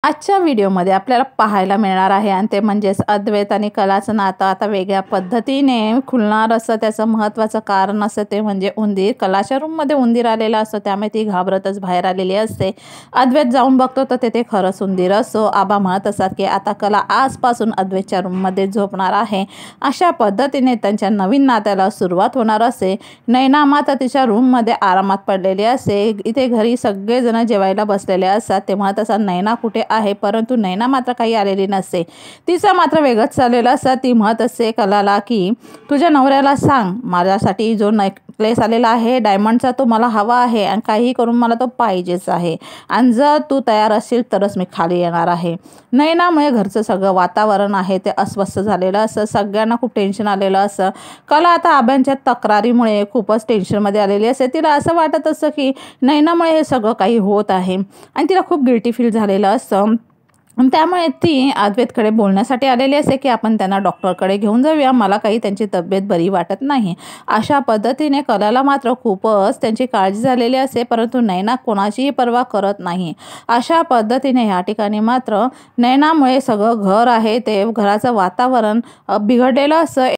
आजच्या व्हिडिओमध्ये आपल्याला पाहायला मिळणार आहे आणि ते म्हणजेच अद्वैत आणि कलाचं नातं आता वेगळ्या पद्धतीने खुलणार असं त्याचं महत्त्वाचं कारण असं ते म्हणजे उंदीर. कलाच्या रूममध्ये उंदीर आलेला असतो, त्यामुळे ती घाबरतच बाहेर आलेली असते. अद्वैत जाऊन बघतो तर ते खरंच उंदीर असो. आबा म्हणत असतात की आता कला आजपासून अद्वैतच्या रूममध्ये झोपणार आहे. अशा पद्धतीने त्यांच्या नवीन नात्याला सुरुवात होणार असे. नैना मात्र तिच्या रूममध्ये आरामात पडलेली असते. इथे घरी सगळेजण जेवायला बसलेले असतात. ते म्हणत असतात नैना कुठे आहे, परंतु नैना मात्र काही आलेली नसते. तिचं मात्र वेगळंच चाललेलं असतं. ती म्हणत असते कलाला की तुझ्या नवऱ्याला सांग माझ्यासाठी जो नेकलेस आलेला आहे डायमंडचा तो मला हवा आहे आणि काही करून मला तो पाहिजेच आहे आणि जर तू तयार असशील तरच मी खाली येणार आहे. नैनामुळे घरचं सगळं वातावरण आहे ते अस्वस्थ झालेलं असं. सगळ्यांना खूप टेन्शन आलेलं असं. कला आता आब्यांच्या तक्रारीमुळे खूपच टेन्शनमध्ये आलेली असते. तिला असं वाटत असतं की नैनामुळे हे सगळं काही होत आहे आणि तिला खूप गिल्टी फील झालेलं असतं. त्यामुळे ती अद्वैतकडे बोलण्यासाठी आलेली असते की आपण त्यांना डॉक्टरकडे घेऊन जाऊया, मला काही त्यांची तब्येत बरी वाटत नाही. अशा पद्धतीने कलाला मात्र खूपच त्यांची काळजी झालेली असते, परंतु नैना कोणाचीही पर्वा करत नाही. अशा पद्धतीने ह्या ठिकाणी मात्र नैनामुळे सगळं घर आहे ते घराचं वातावरण बिघडलेलं असं.